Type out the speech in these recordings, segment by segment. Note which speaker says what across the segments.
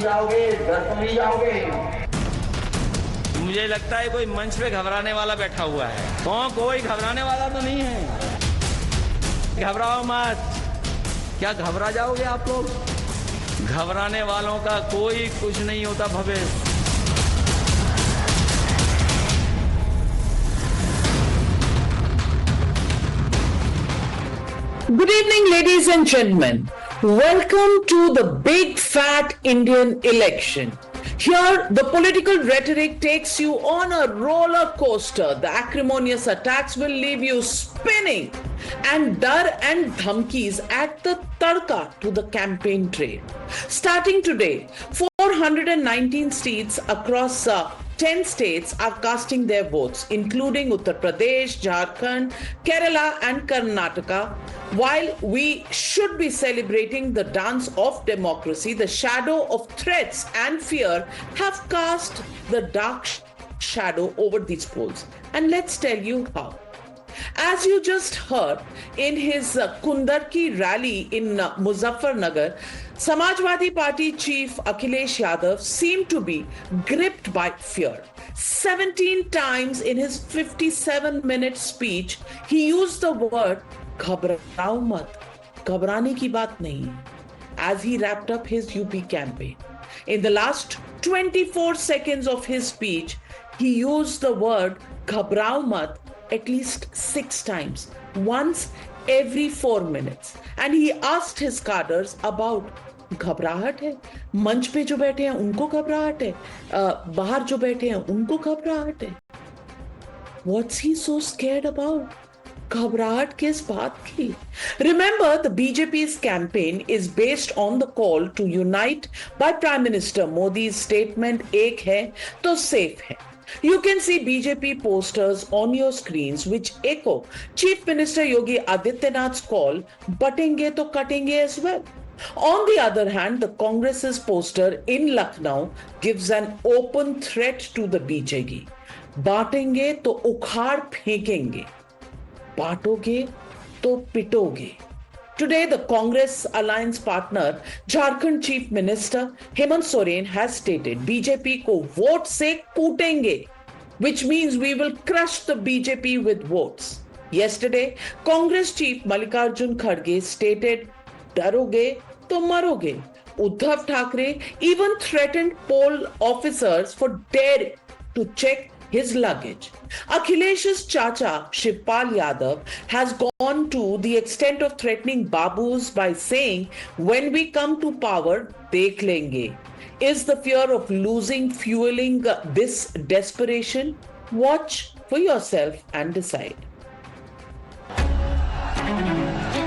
Speaker 1: नहीं जाओगे, डर तो नहीं जाओगे।
Speaker 2: मुझे लगता है कोई मंच पे घबराने वाला बैठा हुआ है। कोई घबराने वाला तो नहीं है। घबराओ मत। क्या घबरा जाओगे आप लोग? घबराने वालों का कोई कुछ नहीं होता Bhavesh.
Speaker 3: Good evening, ladies and gentlemen. Welcome to the big fat Indian election. Here, the political rhetoric takes you on a roller coaster. The acrimonious attacks will leave you spinning, and dar and dhamkis at the tadka to the campaign trail. Starting today, 419 seats across 10 states are casting their votes, including Uttar Pradesh, Jharkhand, Kerala, and Karnataka. While we should be celebrating the dance of democracy, the shadow of threats and fear have cast the dark shadow over these polls. And let's tell you how. As you just heard in his Kundarki rally in Muzaffarnagar, Samajwadi Party chief Akhilesh Yadav seemed to be gripped by fear. 17 times in his 57-minute speech, he used the word "घबराओ मत, घबराने की बात नहीं," as he wrapped up his UP campaign. In the last 24 seconds of his speech, he used the word "घबराओ मत" at least 6 times, once every 4 minutes. And he asked his cadres about घबराहट है, मंच पे जो बैठे हैं उनको घबराहट है, बाहर जो बैठे हैं उनको घबराहट है. What's he so scared about? घबराहट किस बात की? Remember, the BJP's campaign is based on the call to unite by Prime Minister Modi's statement, "एक है तो safe है." You can see BJP posters on your screens which echo Chief Minister Yogi Adityanath's call, "बटेंगे तो कटेंगे" as well. On the other hand, the Congress's poster in Lucknow gives an open threat to the BJP. बांटेंगे तो उखाड़ फेंकेंगे, बांटोगे तो पिटोगे. Today, the Congress alliance partner, Jharkhand Chief Minister Hemant Soren has stated, BJP को vote से कूटेंगे, which means we will crush the BJP with votes. Yesterday, Congress Chief Mallikarjun Kharge stated, डरोगे तो मरोगे. Uddhav Thackeray even threatened poll officers for daring to check his luggage. Akhilesh's chacha Shivpal Yadav has gone to the extent of threatening babus by saying, "When we come to power, dekh lenge." Is the fear of losing fueling this desperation? Watch for yourself and decide.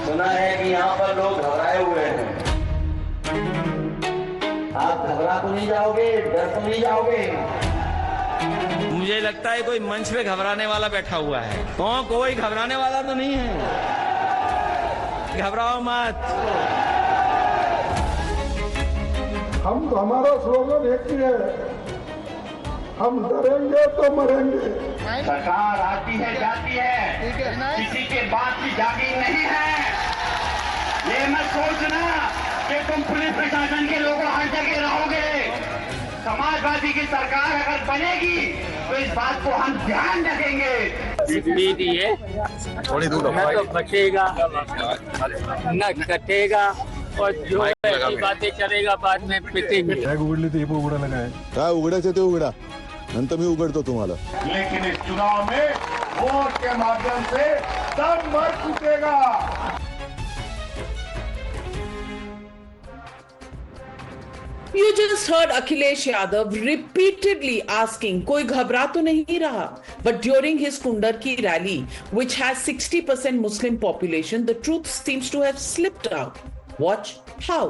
Speaker 1: सुना है कि यहाँ पर लोग घबराए हुए हैं। आप घबरा तो नहीं जाओगे, डर तो नहीं जाओगे।
Speaker 2: मुझे लगता है कोई मंच पे घबराने वाला बैठा हुआ है। कोई घबराने वाला तो नहीं है। घबराओ मत।
Speaker 4: हमारा स्लोगन एक ही है, हम डरेंगे तो मरेंगे।
Speaker 1: सरकार आती है जाती है, किसी के बात की जागीर नहीं है। ये मत सोचना कि तुम पुलिस प्रशासन के लोगों हर जगह रहोगे। समाजवादी की सरकार अगर बनेगी तो इस बात को हम ध्यान रखेंगे।
Speaker 5: पीटीए
Speaker 6: थोड़ी दूर
Speaker 5: न तो बचेगा न कटेगा, और जो ऐसी बातें करेगा बाद में पिटेंगे.
Speaker 4: बॅग उघडली तर हे पण उघडायला काय?
Speaker 6: काय उघडायचं ते उघडा, नंतर मी उघडतो तुम्हाला.
Speaker 4: लेकिन इस चुनाव में वोट के माध्यम से सब मर चुकेगा.
Speaker 3: You just heard Akhilesh Yadav repeatedly asking, कोई घबरा तो नहीं रहा. But during his Kundarki rally, which has 60% Muslim population, the truth seems to have slipped out. Watch how.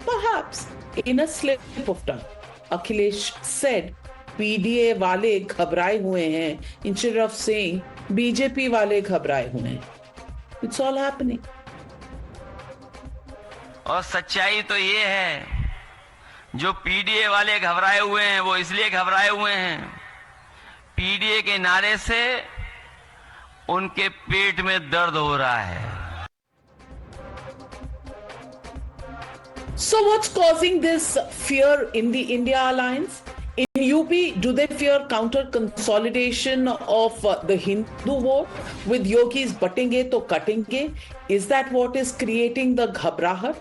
Speaker 3: Perhaps in a slip of tongue, Akhilesh said, PDA वाले घबराए हुए हैं, instead of saying BJP वाले घबराए हुए हैं. It's all happening.
Speaker 2: और सच्चाई तो ये है, जो पीडीए वाले घबराए हुए हैं वो इसलिए घबराए हुए हैं, पीडीए के नारे से उनके पेट में दर्द हो रहा है.
Speaker 3: So what's causing this fear in the India alliance? In UP, do they fear counter consolidation of the Hindu vote with yogis batenge to katenge? Is that what is creating the ghabrahat?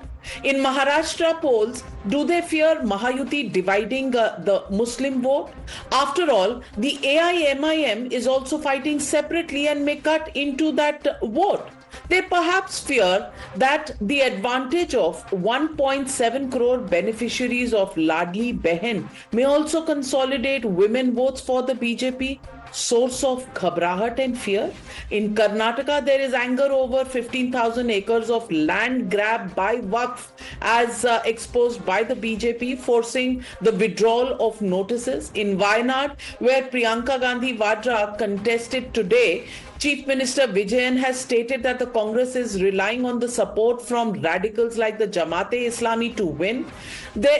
Speaker 3: In Maharashtra polls, do they fear Mahayuti dividing the Muslim vote? After all, the AIMIM is also fighting separately and may cut into that vote. They perhaps fear that the advantage of 1.7 crore beneficiaries of Ladli Behen may also consolidate women votes for the BJP. Source of ghabrahat and fear. In Karnataka, there is anger over 15,000 acres of land grab by Waqf as exposed by the BJP, forcing the withdrawal of notices. In Wayanad, where Priyanka Gandhi Vadra contested today, Chief Minister Vijayan has stated that the Congress is relying on the support from radicals like the Jamaat-e-Islami to win.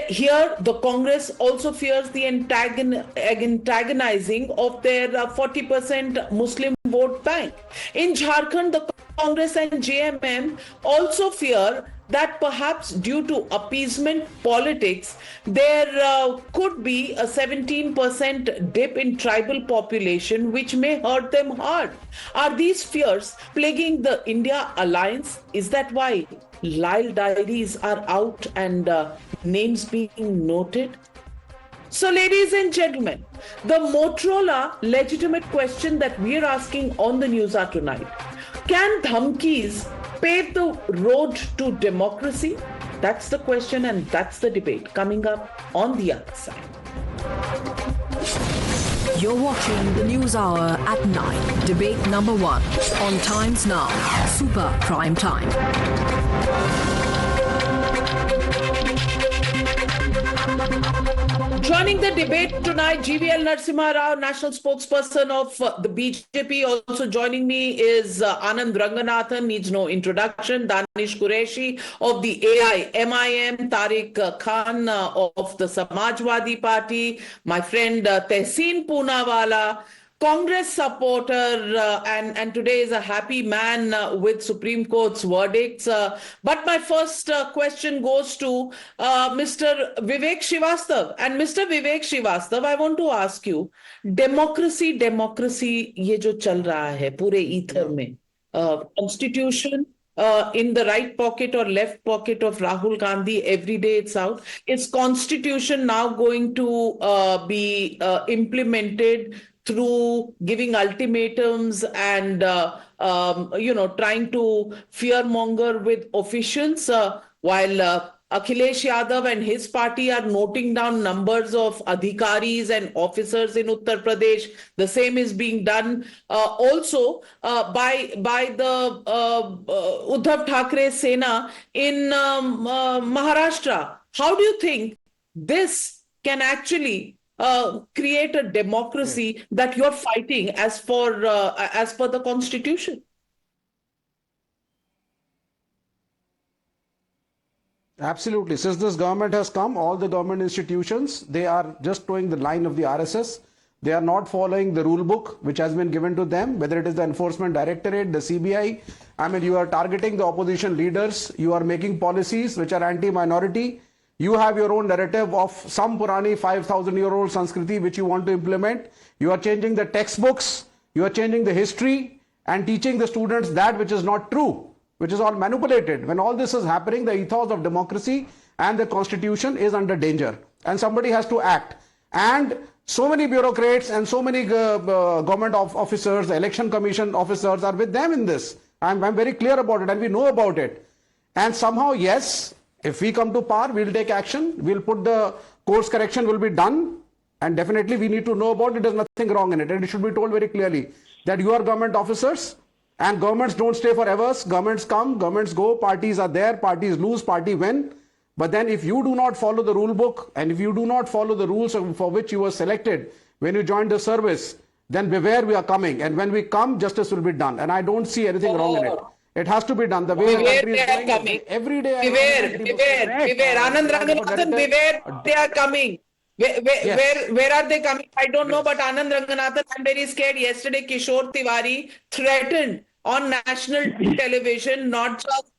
Speaker 3: Here, the Congress also fears the antagonizing of their 40% Muslim vote bank. In Jharkhand, the Congress and JMM also fear that perhaps due to appeasement politics, there could be a 17% dip in tribal population, which may hurt them hard. Are these fears plaguing the India alliance? Is that why Lyle diaries are out and names being noted? So, ladies and gentlemen, the Motorola legitimate question that we are asking on the News Hour tonight: can dhamkis pave the road to democracy? That's the question, and that's the debate coming up on the other side.
Speaker 7: You're watching the News Hour at 9. Debate number 1 on Times Now. Super Prime Time.
Speaker 3: Joining the debate tonight, GVL Narasimha Rao, national spokesperson of the BJP. Also joining me is Anand Ranganathan, needs no introduction. Danish Qureshi of the AIMIM, Tariq Khan of the Samajwadi Party, my friend Tehseen Poonawala, Congress supporter, and today is a happy man with Supreme Court's verdicts. But my first question goes to Mr. Vivek Srivastava. And Mr. Vivek Srivastava, I want to ask you, democracy, ये जो चल रहा है पूरे ether में, constitution in the right pocket or left pocket of Rahul Gandhi, every day it's out. Is constitution now going to be implemented through giving ultimatums and, trying to fearmonger with officials, while Akhilesh Yadav and his party are noting down numbers of adhikaris and officers in Uttar Pradesh. The same is being done also by the Uddhav Thackeray Sena in Maharashtra. How do you think this can actually create a democracy that you're fighting as per the Constitution?
Speaker 8: Absolutely. Since this government has come, all the government institutions, they are just towing the line of the RSS. They are not following the rule book which has been given to them, whether it is the Enforcement Directorate, the CBI. I mean, you are targeting the opposition leaders. You are making policies which are anti-minority. You have your own narrative of some Purani 5,000-year-old Sanskriti which you want to implement. You are changing the textbooks. You are changing the history and teaching the students that which is not true, which is all manipulated. When all this is happening, the ethos of democracy and the constitution is under danger. And somebody has to act. And so many bureaucrats and so many government officers, the election commission officers are with them in this. I'm very clear about it and we know about it. And somehow, yes, if we come to power, we'll take action. We'll put the course correction will be done. And definitely we need to know about it. There's nothing wrong in it. And it should be told very clearly that you are government officers and governments don't stay forever. Governments come, governments go, parties are there, parties lose, party win. But then if you do not follow the rule book and if you do not follow the rules for which you were selected when you joined the service, then beware, we are coming. And when we come, justice will be done. And I don't see anything wrong in it. It has to be done. The way the country is going, coming. Every day.
Speaker 3: Beware. Anand Ranganathan, beware, they are coming. Where are they coming? I don't know, but Anand Ranganathan, I'm very scared. Yesterday, Kishore Tiwari threatened on national television, not just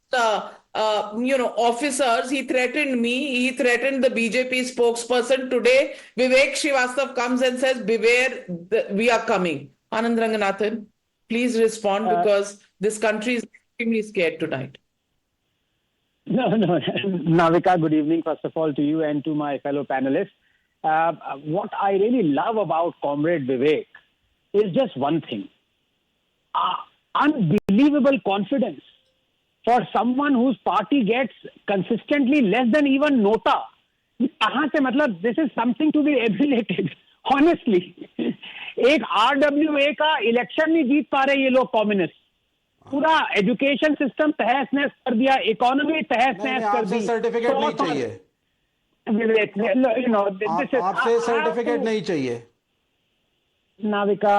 Speaker 3: officers. He threatened me. He threatened the BJP spokesperson. Today, Vivek Srivastava comes and says, beware, we are coming. Anand Ranganathan, please respond because this country is extremely scared tonight.
Speaker 9: No. Navika, good evening, first of all, to you and to my fellow panelists. What I really love about Comrade Vivek is just one thing. Unbelievable confidence for someone whose party gets consistently less than even nota. This is something to be emulated. Honestly, एक RWA का election नहीं जीत पा रहे ये लोग communist. पूरा education system तहस नहस कर दिया, इकोनॉमी तहस नहस कर दी.
Speaker 8: सर्टिफिकेट नहीं चाहिए
Speaker 9: विवेक,
Speaker 8: आपसे सर्टिफिकेट नहीं चाहिए.
Speaker 9: Navika,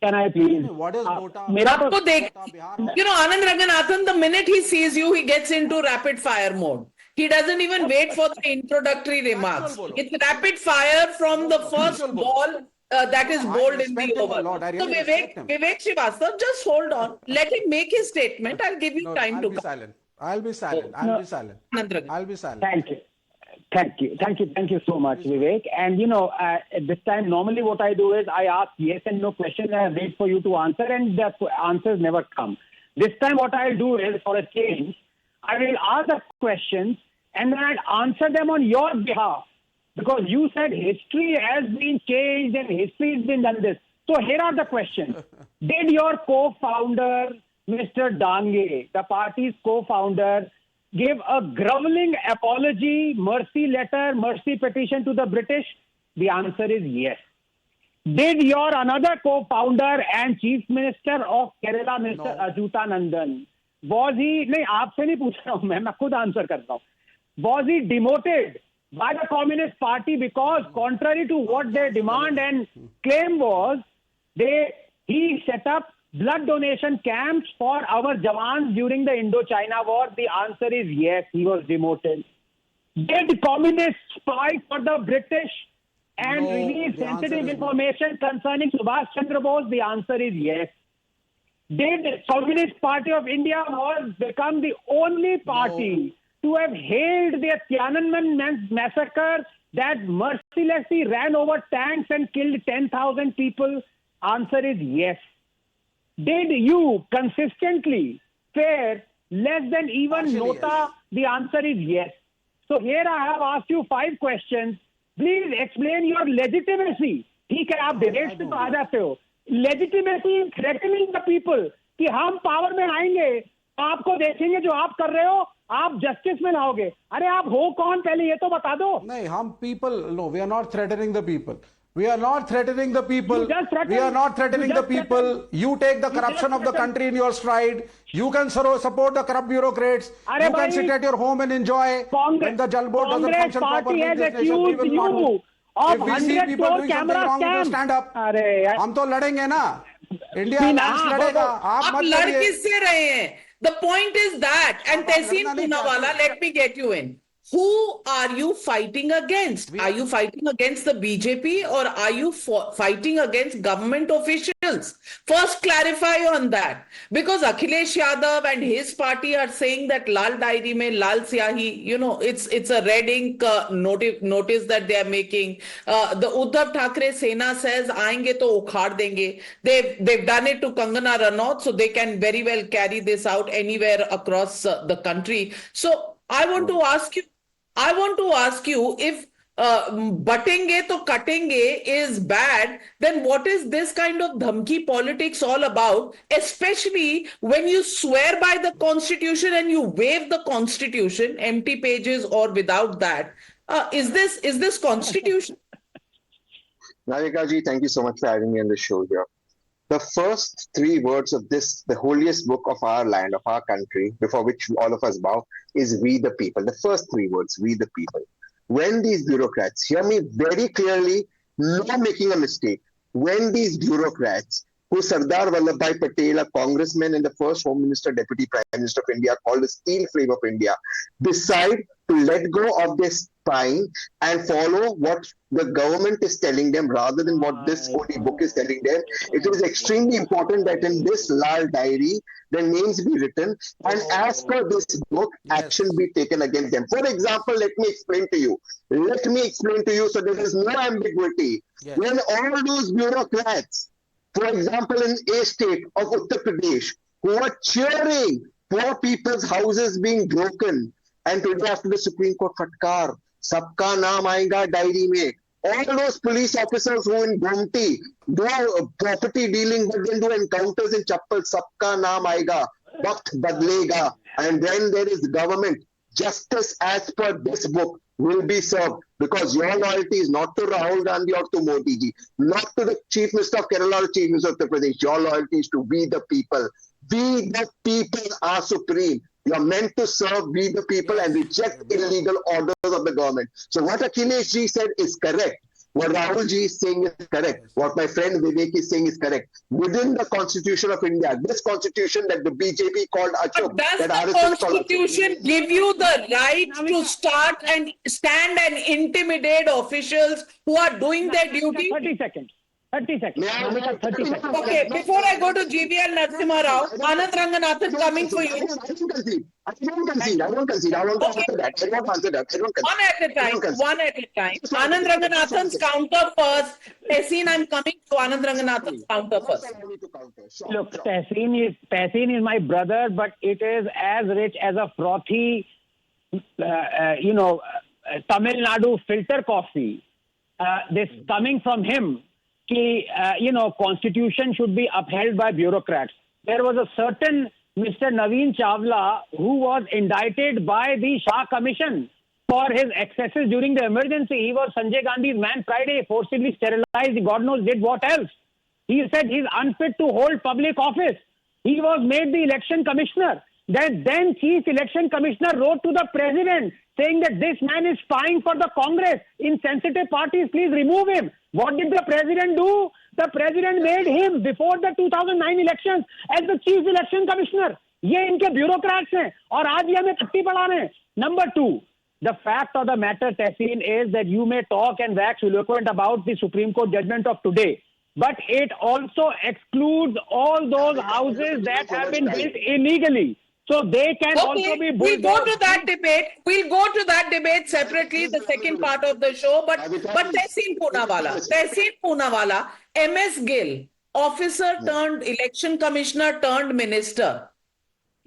Speaker 9: can I please?
Speaker 8: What is nota?
Speaker 3: Anand Ranganathan, the minute he sees you, he gets into rapid fire mode. He doesn't even wait for the introductory remarks. It's rapid fire from the first ball that is bowled in the over. So Vivek Srivastava, just hold on. Let him make his statement. I'll give you time to come.
Speaker 8: I'll be silent.
Speaker 9: Thank you so much, Vivek. And at this time, normally what I do is I ask yes and no questions and I wait for you to answer, and the answers never come. This time what I'll do is, for a change, I will ask the questions and then I'll answer them on your behalf. Because you said history has been changed and history has been done this. So here are the questions. Did your co-founder, Mr. Dange, the party's co-founder, give a groveling apology, mercy letter, mercy petition to the British? The answer is yes. Did your another co-founder and Chief Minister of Kerala, Mr. Ajuthanandan, was he, नहीं आपसे नहीं पूछ रहा हूँ मैं खुद answer करता हूँ, was he demoted by the Communist Party because contrary to what their demand and claim was, he set up blood donation camps for our Jawans during the Indo-China war? The answer is yes, he was demoted. Did communists spy for the British and release sensitive information concerning Subhash Chandra Bose? The answer is yes. Did Communist Party of India become the only party to have hailed the Tiananmen massacre that mercilessly ran over tanks and killed 10,000 people? Answer is yes. Did you consistently fare less than even nota? Yes. The answer is yes. So here I have asked you 5 questions. Please explain your legitimacy. ठीक है, आप debate पे तो आ जाते हो. Legitimacy in threatening the people कि हम power में आएंगे, आपको देखेंगे जो आप कर रहे हो, आप जस्टिस में लाओगे. अरे आप हो कौन पहले ये तो बता दो.
Speaker 8: नहीं, हम people, no, we are not threatening the people. We are not threatening the people. We are not threatening the people. You take the corruption of the country in your stride. You can support the corrupt bureaucrats. You can sit at your home and enjoy. When the Jal Board doesn't function properly, this nation, we will not do. If we see people doing something wrong, we will stand up. हम तो लड़ेंगे ना. India लड़ेगा. आप मत
Speaker 3: लड़ किससे रहे हैं? The point is that, and Tehseen Poonawalla, let me get you in. Who are you fighting against? Are you fighting against the BJP or are you fighting against government officials? First clarify on that. Because Akhilesh Yadav and his party are saying that Lal Diary mein Lal Syahi, it's a red ink notice that they are making. The Uddhav Thackeray Sena says, aayenge to ukhad denge. They've done it to Kangana Ranaut, so they can very well carry this out anywhere across the country. So I want to ask you if battenge to katenge is bad, then what is this kind of dhamki politics all about? Especially when you swear by the constitution and you waive the constitution, empty pages or without that. Is this constitution?
Speaker 10: Navika ji, thank you so much for having me on the show here. The first 3 words of this, the holiest book of our land, of our country, before which all of us bow, is we the people. The first 3 words, we the people. When these bureaucrats, hear me very clearly, not making a mistake, when these bureaucrats who Sardar Vallabhbhai Patel, a congressman and the first Home Minister, Deputy Prime Minister of India, called the steel frame of India, decide to let go of their spine and follow what the government is telling them rather than what this holy book is telling them. It is extremely important that in this Lal diary, their names be written, and as per this book, action be taken against them. For example, let me explain to you. So there is no ambiguity. When all those bureaucrats, for example, in a state of Uttar Pradesh, who are cheering poor people's houses being broken, and today after the Supreme Court fatkar, sabka naam aayega diary mein. All those police officers who in Gomti do property dealing, but then do encounters in Chappal, sabka naam aayega, waqt badlega. And then there is government. Justice as per this book will be served, because your loyalty is not to Rahul Gandhi or to Modi ji, not to the Chief Minister of Kerala or Chief Minister of Uttar Pradesh. Your loyalty is to we the people. We the people are supreme. You are meant to serve we the people and reject illegal orders of the government. So what Akhilesh ji said is correct. What Rahul ji is saying is correct. What my friend Vivek is saying is correct. Within the Constitution of India, this Constitution that the BJP called Achuk,
Speaker 3: Does
Speaker 10: that
Speaker 3: the
Speaker 10: RSS
Speaker 3: Constitution give you the right to start and stand and intimidate officials who are doing their duty?
Speaker 9: 30 seconds. 30 seconds. Navika, 30 seconds.
Speaker 3: Okay, before I go to GVL Narasimha Rao, Anand Ranganathan coming for you.
Speaker 10: I don't concede. I want to answer that. I won't answer that.
Speaker 3: One at a time. Anand Ranganathan's counter first. Tehseen, I'm coming to Anand Ranganathan's counter first.
Speaker 9: Look, Tehseen is my brother, but it is as rich as a frothy, Tamil Nadu filter coffee. This coming from him. Constitution should be upheld by bureaucrats. There was a certain Mr. Naveen Chawla who was indicted by the Shah Commission for his excesses during the emergency. He was Sanjay Gandhi's man Friday, forcibly sterilized, God knows did what else. He said he's unfit to hold public office. He was made the election commissioner. Then Chief Election Commissioner wrote to the president saying that this man is spying for the Congress in sensitive parties, please remove him. What did the president do? The president made him before the 2009 elections as the Chief Election Commissioner. ये इनके bureaucrats हैं और आज ये हमें पट्टी पढ़ा रहे हैं. Number 2, the fact of the matter, Tehseen, is that you may talk and wax eloquent about the Supreme Court judgment of today, but it also excludes all those houses that have been built illegally. So they can also be bulldozed.
Speaker 3: We'll go to that debate separately, the second part of the show. But Tehseen Poonawalla, MS Gill, officer turned election commissioner turned minister.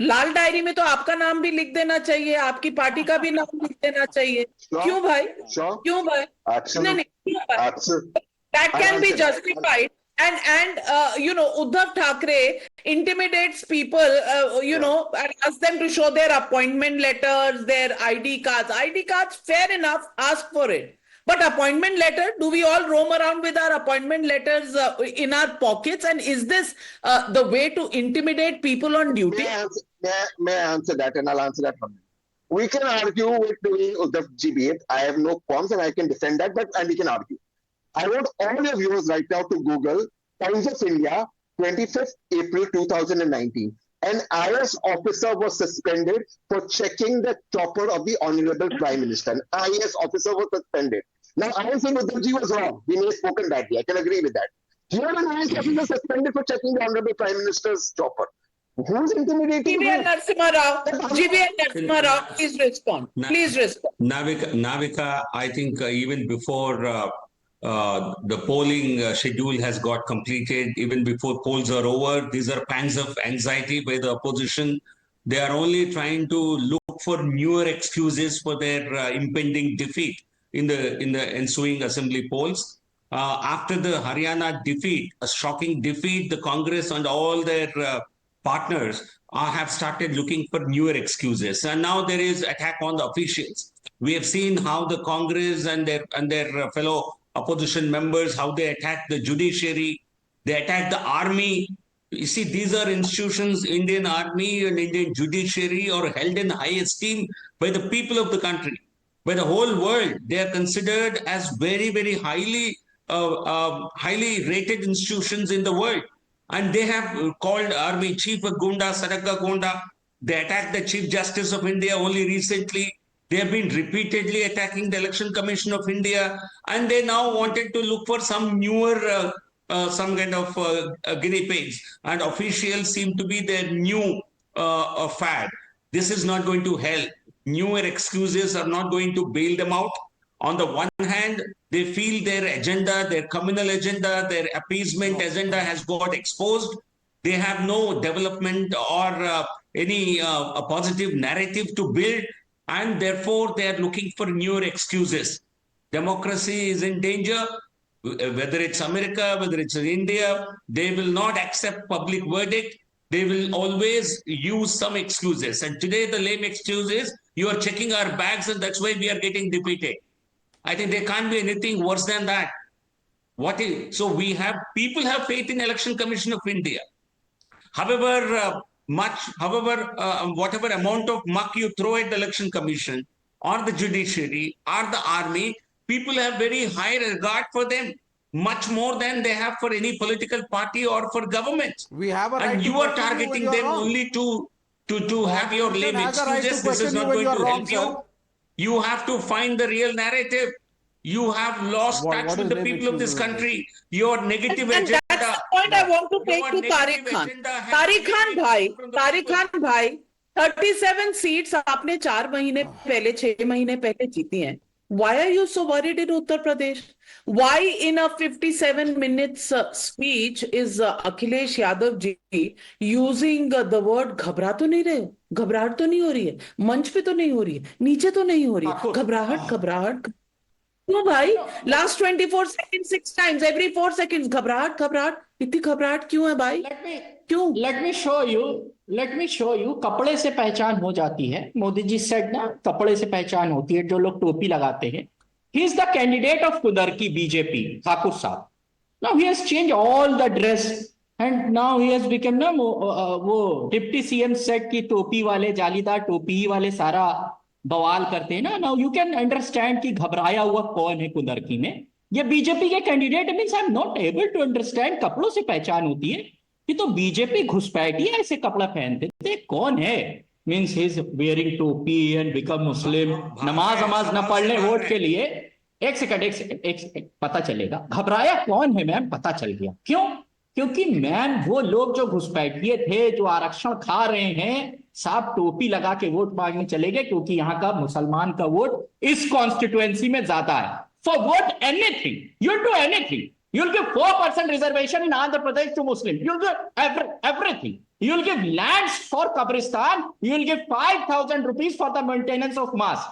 Speaker 3: Lal diary में तो आपका नाम भी लिख देना चाहिए, आपकी party का भी नाम लिख देना चाहिए. क्यों भाई? क्यों भाय? That can be justified. And Uddhav Thackeray intimidates people, and asks them to show their appointment letters, their ID cards. ID cards, fair enough, ask for it. But appointment letter, do we all roam around with our appointment letters in our pockets? And is this the way to intimidate people on duty?
Speaker 10: May I answer that, and I'll answer that one. We can argue with Uddhav GB. I have no qualms and I can defend that, and we can argue. I want all your viewers right now to Google Times of India, 25th April 2019. An IS officer was suspended for checking the chopper of the Honorable Prime Minister. An IS officer was suspended. Now, I am saying Uddhavji was wrong. We may have spoken badly. I can agree with that. Here, an IS officer suspended for checking the Honorable Prime Minister's chopper. Who's intimidating?
Speaker 3: GVL Narasimha Rao, please respond.
Speaker 11: Navika, I think even before the polling schedule has got completed, even before polls are over, these are pangs of anxiety by the opposition. They are only trying to look for newer excuses for their impending defeat in the ensuing assembly polls. After the Haryana defeat, a shocking defeat, the Congress and all their partners have started looking for newer excuses. And now there is attack on the officials. We have seen how the Congress and their fellow opposition members, how they attack the judiciary, they attack the army. You see, these are institutions, Indian army and Indian judiciary, are held in high esteem by the people of the country, by the whole world. They are considered as very, very highly rated institutions in the world. And they have called army chief a Gunda, Saraka Gunda. They attacked the Chief Justice of India only recently. They have been repeatedly attacking the Election Commission of India, and they now wanted to look for some newer, some kind of guinea pigs. And officials seem to be their new fad. This is not going to help. Newer excuses are not going to bail them out. On the one hand, they feel their agenda, their communal agenda, their appeasement agenda has got exposed. They have no development or any a positive narrative to build, and therefore they are looking for newer excuses. Democracy is in danger. Whether it's America, whether it's India, they will not accept public verdict. They will always use some excuses. And today the lame excuse is, you are checking our bags and that's why we are getting defeated. I think there can't be anything worse than that. So people have faith in Election Commission of India. However, whatever amount of muck you throw at the Election Commission or the judiciary or the army, people have very high regard for them, much more than they have for any political party or for government.
Speaker 8: We have a right
Speaker 11: and
Speaker 8: to
Speaker 11: you are
Speaker 8: question
Speaker 11: targeting
Speaker 8: you when
Speaker 11: them
Speaker 8: you're wrong.
Speaker 11: only to have your lame excuses. This is not going to help you. You have to find the real narrative. You have lost touch with the people of this country. Your negative
Speaker 3: and
Speaker 11: agenda.
Speaker 3: that's the point I want to take to Tariq Khan. Tariq Khan bhai, 37 seats आपने 4 महीने पहले 6 महीने पहले जीती हैं. Why are you so worried in Uttar Pradesh? Why in a 57 minutes speech is Akhilesh Yadav ji using the word घबरा तो नहीं रहे, घबराहट तो नहीं हो रही है, मंच पे तो नहीं हो रही है, नीचे तो नहीं हो रही है, घबराहट क्यों भाई? Last 24 seconds 6 times, every 4 seconds घबराहट, इतनी घबराहट क्यों है भाई? क्यों?
Speaker 12: Let me show you. कपड़े से पहचान हो जाती है. मोदी जी said ना, कपड़े से पहचान होती है. जो लोग टोपी लगाते हैं. He is the candidate of Kudarki BJP, Thakur साहब. Now he has changed all the dress and now he has become ना वो डिप्टी सीएम सेट की टोपी वाले, जालीदार टोपी वाले सारा बवाल करते हैं ना. नाउ यू कैन अंडरस्टैंड कि घबराया हुआ कौन है कुदरकी में. ये बीजेपी के candidate means I am not able to understand. कपड़ों से पहचान होती है कि तो बीजेपी घुसपैठी है, ऐसे कपड़ा पहनते थे. कौन है? मींस ही इज वेयरिंग टोपी एंड बिकम मुस्लिम. नमाज न पढ़ने वोट के लिए. एक सेकंड पता चलेगा. घबराया कौन है मैम? पता चल गया. क्यों? क्योंकि मैम वो लोग जो घुसपैठिए थे, जो आरक्षण खा रहे हैं, साहब टोपी लगा के वोट मांगने चले गए क्योंकि यहाँ का मुसलमान का वोट इस कॉन्स्टिट्यूएंसी में ज्यादा है. For vote anything, you'll do anything. You'll give 4% reservation in Andhra Pradesh to Muslim. You'll do everything. You'll give lands for Qabristan. You'll give 5,000 rupees for the maintenance of mosque.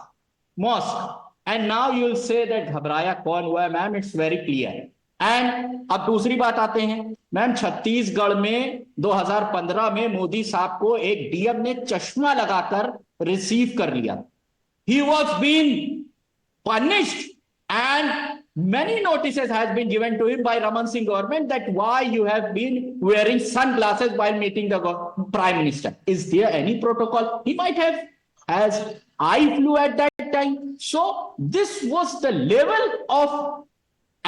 Speaker 12: And now you'll say that घबराया कौन हुआ है? Ma'am, it's very clear. And अब दूसरी बात आते हैं ma'am. Chhattisgarh में 2015 में मोदी साहब को एक डीएम ने चश्मा लगाकर रिसीव कर लिया. He was been punished and many notices has been given to him by Raman Singh government that why you have been wearing sunglasses while meeting the prime minister. Is there any protocol? He might have as eye flu at that time. So this was the level of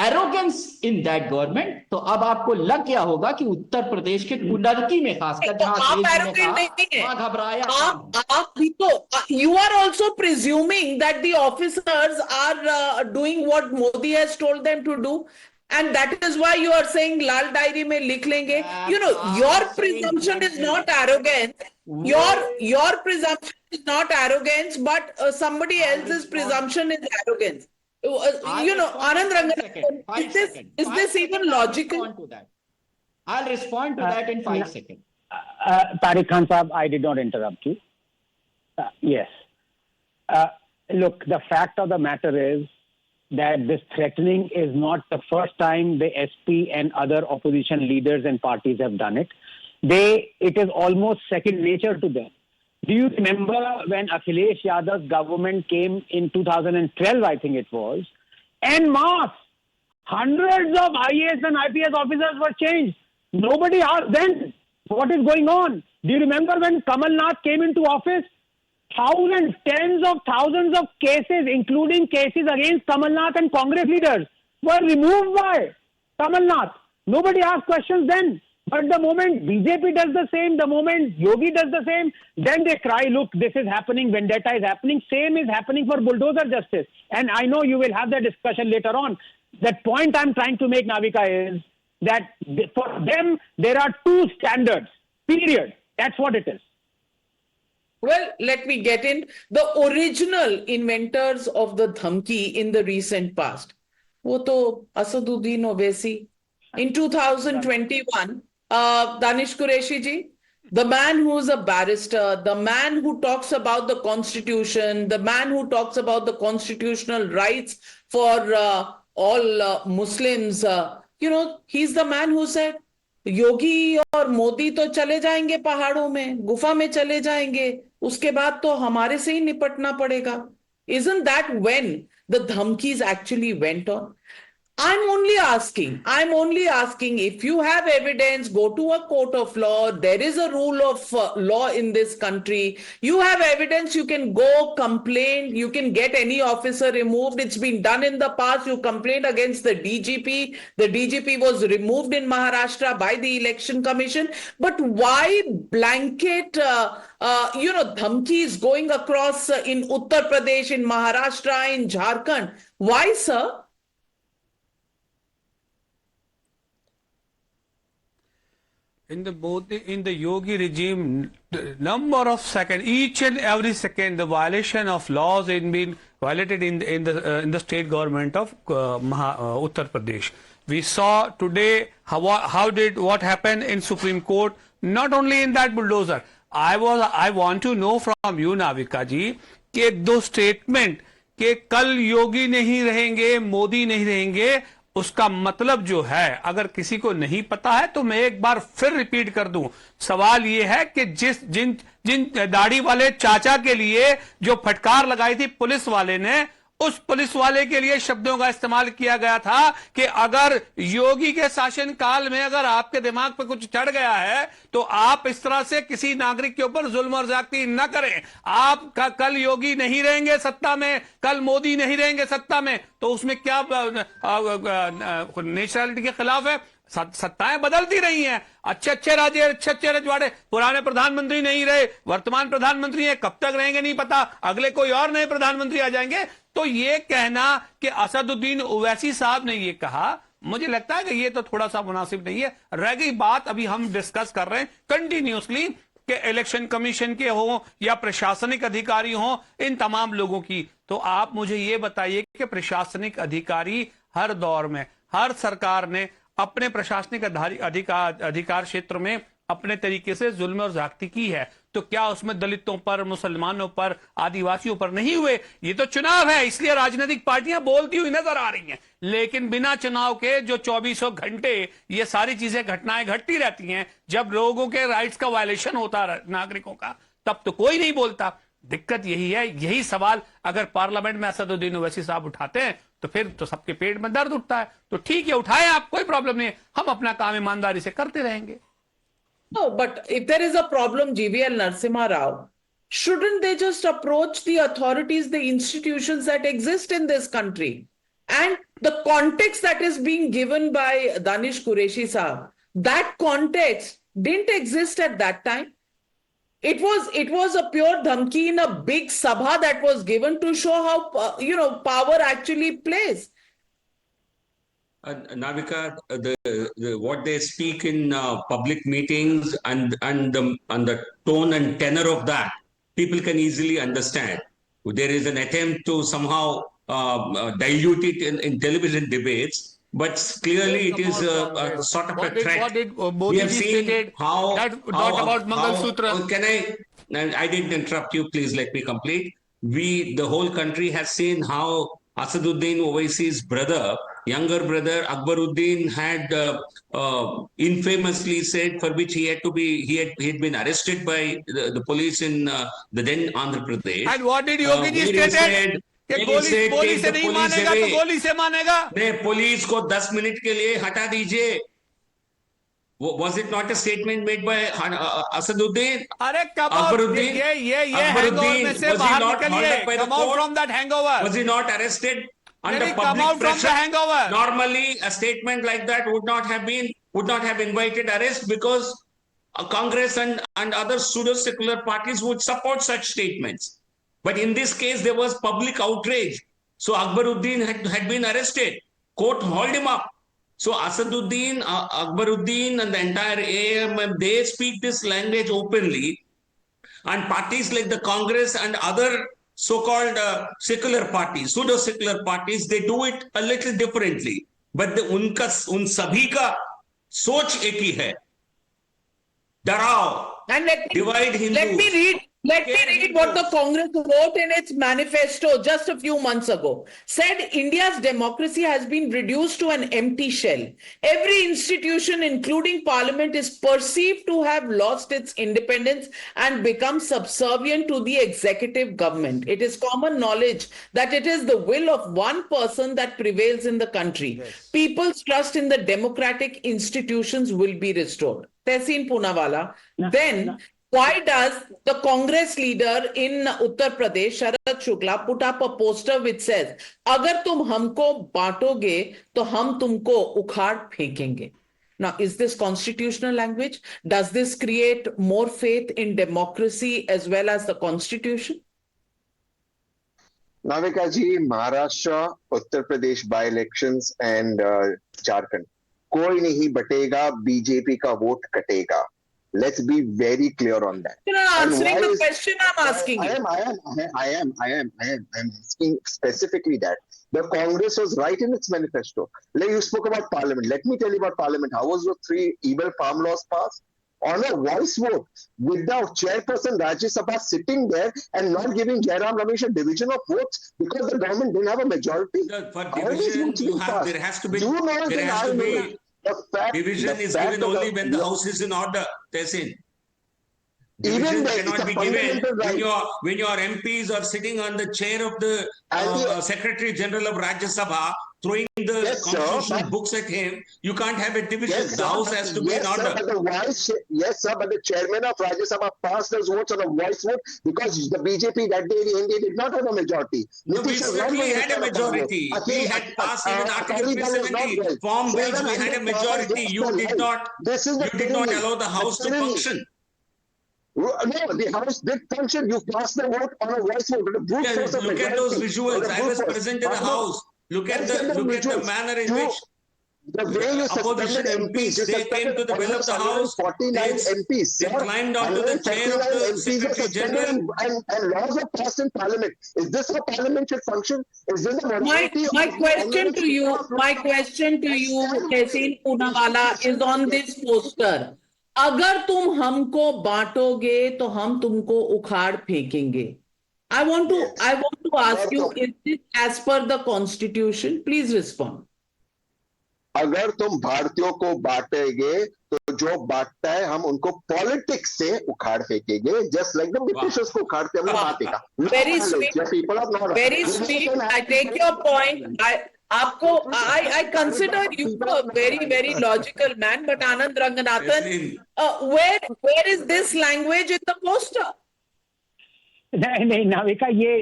Speaker 12: arrogance in that government. तो अब आपको लग गया होगा कि उत्तर प्रदेश के कुदरकी में खासकर घबराया.
Speaker 3: आप भी तो you are also presuming that the officers are doing what Modi has told them to do and that is why you are saying लाल डायरी में लिख लेंगे. You know, your presumption is not arrogance. Your presumption is not arrogance, but somebody else's presumption is arrogance. You know, Anand Rangan, is this even logical?
Speaker 12: I'll respond to that in 5 seconds.
Speaker 9: Tariq Khan Saab, I did not interrupt you. Yes. Look, the fact of the matter is that this threatening is not the first time the SP and other opposition leaders and parties have done it. It is almost second nature to them. Do you remember when Akhilesh Yadav's government came in 2012, I think it was, en masse, hundreds of IAS and IPS officers were changed. Nobody asked then what is going on. Do you remember when Kamal Nath came into office? Thousands, tens of thousands of cases, including cases against Kamal Nath and Congress leaders, were removed by Kamal Nath. Nobody asked questions then. But the moment BJP does the same, the moment Yogi does the same, then they cry, look, this is happening, vendetta is happening. Same is happening for bulldozer justice. And I know you will have that discussion later on. That point I'm trying to make, Navika, is that for them, there are two standards, period. That's what it is.
Speaker 3: Well, let me get in. The original inventors of the dhamki in the recent past, wo to Asaduddin Owaisi. In 2021, Danish Qureshi ji, the man who's a barrister, the man who talks about the constitution, the man who talks about the constitutional rights for all Muslims, he's the man who said, योगी और मोदी तो चले जाएंगे पहाड़ों में, गुफा में चले जाएंगे, उसके बाद तो हमारे से ही निपटना पड़ेगा. Isn't that when the dhamkis actually went on? I'm only asking if you have evidence, go to a court of law. There is a rule of law in this country. You have evidence, you can go complain, you can get any officer removed. It's been done in the past. You complained against the DGP. The DGP was removed in Maharashtra by the Election Commission. But why blanket, dhamkis going across in Uttar Pradesh, in Maharashtra, in Jharkhand? Why, sir?
Speaker 13: In the Yogi regime, the number of seconds, each and every second, the violation of laws in being violated in the state government of Uttar Pradesh. We saw today what happened in Supreme Court. Not only in that bulldozer. I want to know from you, Navika ji, कि दो statement कि कल योगी नहीं रहेंगे, मोदी नहीं रहेंगे, उसका मतलब जो है, अगर किसी को नहीं पता है तो मैं एक बार फिर रिपीट कर दूं. सवाल यह है कि जिन दाढ़ी वाले चाचा के लिए जो फटकार लगाई थी पुलिस वाले ने, उस पुलिस वाले के लिए शब्दों का इस्तेमाल किया गया था कि अगर योगी के शासन काल में अगर आपके दिमाग पे कुछ चढ़ गया है तो आप इस तरह से किसी नागरिक के ऊपर जुल्म और ज्यादती न करें. आप कल योगी नहीं रहेंगे सत्ता में, कल मोदी नहीं रहेंगे सत्ता में, तो उसमें क्या नेचुरलिटी के खिलाफ है? सत्ताएं बदलती रही हैं, अच्छे राज्य, अच्छे रजवाड़े, पुराने प्रधानमंत्री नहीं रहे, वर्तमान प्रधानमंत्री हैं, कब तक रहेंगे नहीं पता, अगले कोई और नए प्रधानमंत्री आ जाएंगे. तो ये कहना कि असदुद्दीन ओवैसी साहब ने ये कहा, मुझे लगता है कि ये तो थोड़ा सा मुनासिब नहीं है. रह गई बात, अभी हम डिस्कस कर रहे हैं कंटिन्यूसली कि इलेक्शन कमीशन के हो या प्रशासनिक अधिकारी हो, इन तमाम लोगों की, तो आप मुझे ये बताइए कि प्रशासनिक अधिकारी हर दौर में, हर सरकार ने अपने प्रशासनिक अधिकार क्षेत्र में अपने तरीके से जुल्म और ज्यादती की है, तो क्या उसमें दलितों पर, मुसलमानों पर, आदिवासियों पर नहीं हुए? ये तो चुनाव है, इसलिए राजनीतिक पार्टियां बोलती हुई नजर आ रही हैं, लेकिन बिना चुनाव के जो 2400 घंटे ये सारी चीजें, घटनाएं घटती रहती हैं, जब लोगों के राइट्स का वायलेशन होता है नागरिकों का, तब तो कोई नहीं बोलता. दिक्कत यही है. यही सवाल अगर पार्लियामेंट में असदुद्दीन ओवैसी साहब उठाते हैं तो फिर तो सबके पेट में दर्द उठता है. तो ठीक है, उठाएं आप, कोई प्रॉब्लम नहीं है, हम अपना काम ईमानदारी से करते रहेंगे.
Speaker 3: No, but if there is a problem, GVL Narasimha Rao, shouldn't they just approach the authorities, the institutions that exist in this country? And the context that is being given by Danish Qureshi Sahab, that context didn't exist at that time. It was a pure dhamki in a big sabha that was given to show how, power actually plays.
Speaker 11: Navika, what they speak in public meetings and the tone and tenor of that, people can easily understand. There is an attempt to somehow dilute it in television debates, but clearly it is a sort of a threat.
Speaker 13: What did
Speaker 11: We have seen how
Speaker 13: about Mangal Sutra?
Speaker 11: I didn't interrupt you. Please let me complete. The whole country has seen how Asaduddin Owaisi's brother, younger brother Akbaruddin, had infamously said, for which he had been arrested by the police in the then Andhra Pradesh.
Speaker 13: And what did Yogi ji stated? गोली से नहीं मानेगा तो गोली से मानेगा.
Speaker 11: नहीं, police को 10 मिनट के लिए हटा दीजिए. Was it not a statement made by Asaduddin?
Speaker 13: अरे कब ये hangover में से बाहर निकलिए. Come out from that hangover.
Speaker 11: Was he not arrested under public pressure?
Speaker 13: From the hangover.
Speaker 11: Normally, a statement like that would not have been would not have invited arrest because Congress and other pseudo-secular parties would support such statements. But in this case, there was public outrage. So Akbaruddin had been arrested. Court hauled him up. So Asaduddin, Akbaruddin and the entire AIM, they speak this language openly. And parties like the Congress and other so-called secular parties, pseudo-secular parties, they do it a little differently. But उन सभी का सोच एक ही है. डराओ.
Speaker 3: And
Speaker 11: divide Hindus.
Speaker 3: Let me read what the Congress wrote in its manifesto just a few months ago. Said India's democracy has been reduced to an empty shell. Every institution, including parliament, is perceived to have lost its independence and become subservient to the executive government. It is common knowledge that it is the will of one person that prevails in the country. Yes. People's trust in the democratic institutions will be restored. Tehseen Poonawalla. Why does the Congress leader in Uttar Pradesh, Sharad Shukla, put up a poster which says, "Agar tum humko baantoge, to hum tumko ukhad phekenge"? Now, is this constitutional language? Does this create more faith in democracy as well as the constitution?
Speaker 10: Navika ji, Maharashtra, Uttar Pradesh by-elections and Jharkhand. Koi nahi batega, BJP ka vote katega. Let's be very clear on that.
Speaker 3: You're not answering the question I'm asking you.
Speaker 10: I am asking specifically that. The Congress was right in its manifesto. Like you spoke about Parliament. Let me tell you about Parliament. How was the 3 evil farm laws passed? On a voice vote, with the chairperson Rajya Sabha sitting there and not giving Jairam Ramesh a division of votes because the government didn't have a majority.
Speaker 11: For division, there has to be. Division is given only when the house is in order. Tehseen. Division cannot be given when your MPs are sitting on the chair of the Secretary General of Rajya Sabha, throwing the constitutional books at him. You can't have a division.
Speaker 10: Yes,
Speaker 11: the house has to be in order.
Speaker 10: Yes, sir, but the chairman of Rajya Sabha passed those votes on a voice vote because the BJP that day in India did not have a majority.
Speaker 11: No, we certainly had a majority. We had passed even Article 370. Form bills, we had a majority. You did not allow the house to function.
Speaker 10: No, the House did function. You passed the vote on a voice vote.
Speaker 11: Look at those visuals. I was present in the House. Look at the manner in which
Speaker 10: the way you
Speaker 11: opposition MPs, they came to the well of the House.
Speaker 10: 49 MPs.
Speaker 11: They climbed onto the chair of the Secretary General.
Speaker 10: And laws are passed in Parliament. Is this how Parliament should function? Is this a minority?
Speaker 3: My question to you, Tehseen Poonawalla, is on this poster. अगर तुम हमको बांटोगे तो हम तुमको उखाड़ फेंकेंगे. I want to ask you, is this as per the constitution? Please respond.
Speaker 10: अगर तुम भारतीयों को बांटेगे तो जो बांटता है हम उनको पॉलिटिक्स से उखाड़ फेंकेंगे, just like the Britishers को उखाड़ते हम बांटेगा.
Speaker 3: Very sweet. Very sweet. I take your point. I consider you a very, very logical man, but Anand Ranganathan, where is this language in the poster?
Speaker 9: नहीं नाविका, ये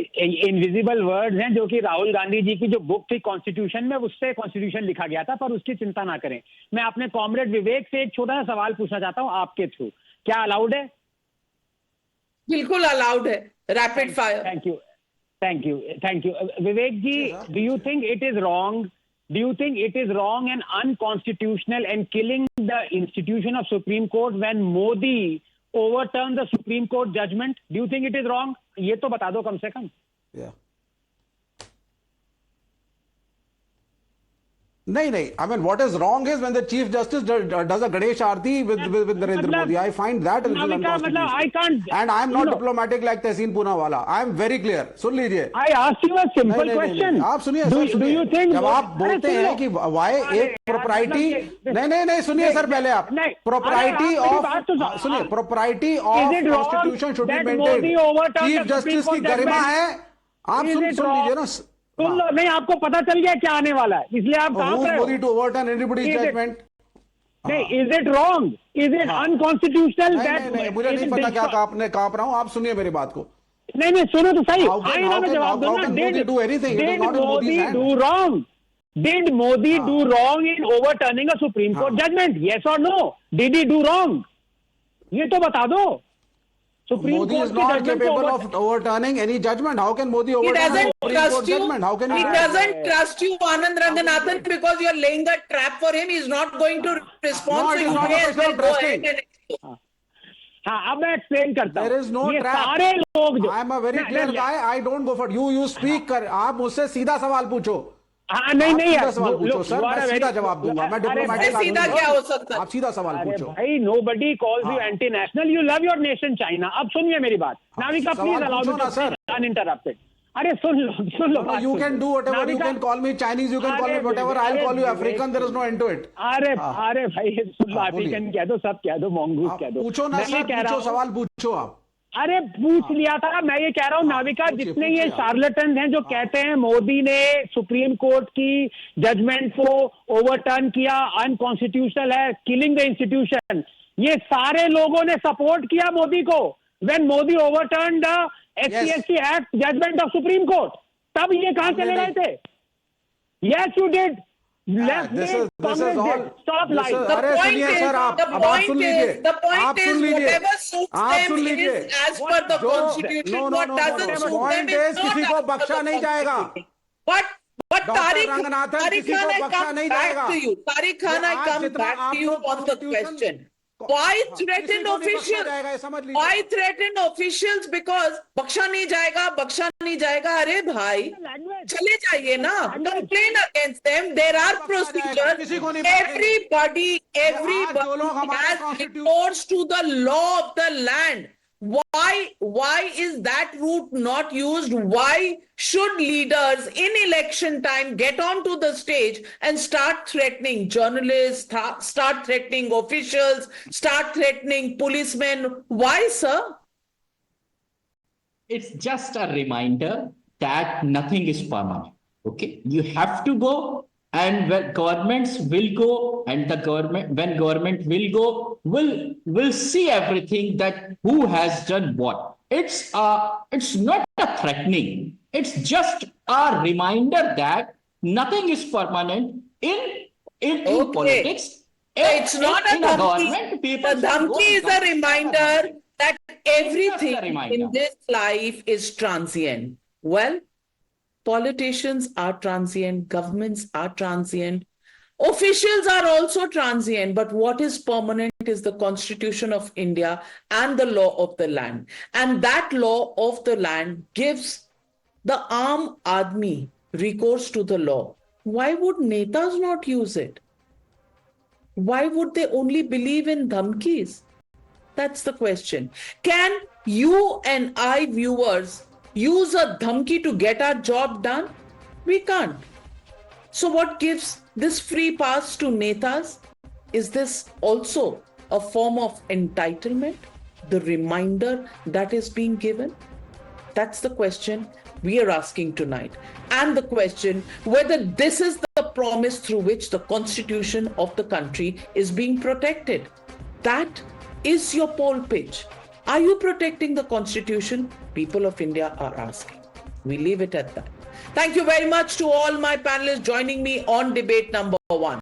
Speaker 9: invisible words हैं जो कि राहुल गांधी जी की जो book थी कॉन्स्टिट्यूशन में, उससे कॉन्स्टिट्यूशन लिखा गया था, पर उसकी चिंता ना करें. मैं अपने कॉमरेड विवेक से एक छोटा सा सवाल पूछना चाहता हूं आपके थ्रू. क्या अलाउड है?
Speaker 3: बिल्कुल अलाउड है. Rapid fire.
Speaker 9: Thank you. Vivek ji, do you think it is wrong? Do you think it is wrong and unconstitutional and killing the institution of Supreme Court when Modi overturned the Supreme Court judgment? Do you think it is wrong? ये तो बता दो कम से कम.
Speaker 8: Yeah. नहीं. I mean, what is wrong is when the Chief Justice does a Ganesh Aarti with Narendra Modi. I find that a little unconstitutional.
Speaker 9: I can't.
Speaker 8: And I am not diplomatic like Tehseen Poonawalla. I am very clear. सुन लीजिए.
Speaker 9: I asked you a simple question.
Speaker 8: आप सुनिए. Do you think जब आप बोलते हैं कि why एक propriety नहीं सुनिए सर पहले आप. Propriety of सुनिए propriety of constitution should be maintained. Chief Justice की गरिमा है. आप सुन लीजिए ना.
Speaker 9: सुन लो. नहीं, आपको पता चल गया क्या आने वाला है, इसलिए आप कहां पर हो?
Speaker 8: Modi to overturn anybody's judgment.
Speaker 9: नहीं, is it wrong? Is it unconstitutional?
Speaker 8: नहीं, मुझे नहीं पता क्या आपने कहा रहा हूं. आप सुनिए मेरी बात को.
Speaker 9: नहीं सुनो तो सही.
Speaker 8: How can Modi do anything? It is not in Modi's hand.
Speaker 9: Do wrong? Did Modi do wrong in overturning a Supreme Court judgment? Yes or no? Did he do wrong? ये तो बता दो. Supreme
Speaker 8: Modi
Speaker 9: Court
Speaker 8: is not
Speaker 9: की judgment
Speaker 8: capable
Speaker 9: को
Speaker 8: of overturning any judgment. How can Modi
Speaker 3: He
Speaker 8: overturn a
Speaker 3: doesn't
Speaker 8: Supreme Court
Speaker 3: trust you.
Speaker 8: judgment? How can
Speaker 3: He doesn't trust you, Anand Ranganathan, because you're laying a trap for him. He's not going to respond.
Speaker 8: No,
Speaker 3: so
Speaker 8: it is
Speaker 3: you
Speaker 8: not
Speaker 3: may
Speaker 8: a
Speaker 3: as
Speaker 8: question
Speaker 3: well
Speaker 8: of
Speaker 3: go ahead
Speaker 8: trusting.
Speaker 3: and-
Speaker 9: हाँ, अब मैं explain करता हूँ.
Speaker 8: There is no
Speaker 9: ये
Speaker 8: trap.
Speaker 9: सारे लोग जो
Speaker 8: I am a very clear guy. I don't go for you speak कर. आप मुझसे सीधा सवाल पूछो.
Speaker 9: हाँ नहीं
Speaker 8: आप
Speaker 9: नहीं
Speaker 8: सीधा
Speaker 9: यार,
Speaker 8: सवाल पूछो सर. मैं
Speaker 9: very-
Speaker 8: सीधा जवाब दूंगा. मैं
Speaker 9: अरे
Speaker 8: डिप्लोमेटिक
Speaker 9: भाई,
Speaker 3: सीधा क्या हो सकता है?
Speaker 8: आप सीधा सवाल
Speaker 9: अरे
Speaker 8: पूछो.
Speaker 9: भाई, nobody calls you anti-national. You love your nation, China. अब सुनिए मेरी बात. Navika,
Speaker 8: सवाल
Speaker 9: please allow
Speaker 8: पूछो
Speaker 9: me
Speaker 8: ना,
Speaker 9: to
Speaker 8: सर.
Speaker 9: speak uninterrupted. अरे सुन लो.
Speaker 8: No, you can do whatever. You can call me Chinese. You can call me whatever. I'll call you African. There is no end to it.
Speaker 9: अरे भाई सुन लो, African कह दो, सब कह दो, mongoose कह दो.
Speaker 8: पूछो ना
Speaker 9: मैं ये
Speaker 8: सर.
Speaker 9: कह रहा
Speaker 8: पूछो
Speaker 9: हूँ-
Speaker 8: सवाल पूछो आप.
Speaker 9: अरे पूछ लिया था. मैं ये कह रहा हूँ नाविका, जितने ये शार्लेटन हैं जो कहते हैं मोदी ने सुप्रीम कोर्ट की जजमेंट को ओवरटर्न किया, अनकॉन्स्टिट्यूशनल है, किलिंग द इंस्टीट्यूशन, ये सारे लोगों ने सपोर्ट किया मोदी को when Modi overturn the SC act judgment of Supreme Court. तब ये कहां चले गए थे? Yes you did.
Speaker 8: This is all.
Speaker 9: Stop lying.
Speaker 8: अरे सुनिए सर, आप अब आप सुन लीजिए. आप सुन लीजिए. आप सुन लीजिए.
Speaker 3: as per the constitution, what doesn't suit them
Speaker 8: Point
Speaker 3: is
Speaker 8: is किसी को बख्शा नहीं जाएगा.
Speaker 3: But
Speaker 8: Dr.
Speaker 3: Tariq
Speaker 8: Ranganathan,
Speaker 3: Tariq
Speaker 8: किसी
Speaker 3: Khan,
Speaker 8: को
Speaker 3: I
Speaker 8: बख्शा
Speaker 3: come
Speaker 8: नहीं
Speaker 3: back
Speaker 8: जाएगा.
Speaker 3: to you. Tariq Khan, I
Speaker 8: आज
Speaker 3: come
Speaker 8: जितना
Speaker 3: back
Speaker 8: आप
Speaker 3: to you
Speaker 8: लोग
Speaker 3: on the
Speaker 8: constitution-
Speaker 3: question. Why threaten
Speaker 8: किसी को नहीं बख्शा
Speaker 3: officials?
Speaker 8: जाएगा, ये समझ लीजिए.
Speaker 3: Why threaten officials? Because बख्शा नहीं जाएगा. अरे भाई, चले जाइए ना. Complain against them. There are procedures.
Speaker 8: किसी को नहीं बख्शेंगे.
Speaker 3: Everybody
Speaker 8: जो लोग हमारे
Speaker 3: has
Speaker 8: constitution-
Speaker 3: recourse to the law of the land. Why is that route not used? Why should leaders in election time get onto the stage and start threatening journalists, start threatening officials, start threatening policemen? Why, sir?
Speaker 12: It's just a reminder that nothing is permanent. Okay, you have to go, and when governments will go, and when government will go, will see everything, that who has done what. It's not a threatening. It's just a reminder that nothing is permanent in politics.
Speaker 3: It's not a
Speaker 12: in government.
Speaker 3: dhamki. The dhamki is a reminder that everything in this life is transient. Well, politicians are transient, governments are transient, officials are also transient, but what is permanent is the Constitution of India and the law of the land. And that law of the land gives the Aam Aadmi recourse to the law. Why would netas not use it? Why would they only believe in dhamkis? That's the question. Can you and I, viewers, use a dhamki to get our job done? We can't. So what gives this free pass to netas? Is this also a form of entitlement? The reminder that is being given? That's the question we are asking tonight. And the question whether this is the promise through which the constitution of the country is being protected. That is your poll pitch. Are you protecting the constitution? People of India are asking. We leave it at that. Thank you very much to all my panelists joining me on debate number 1.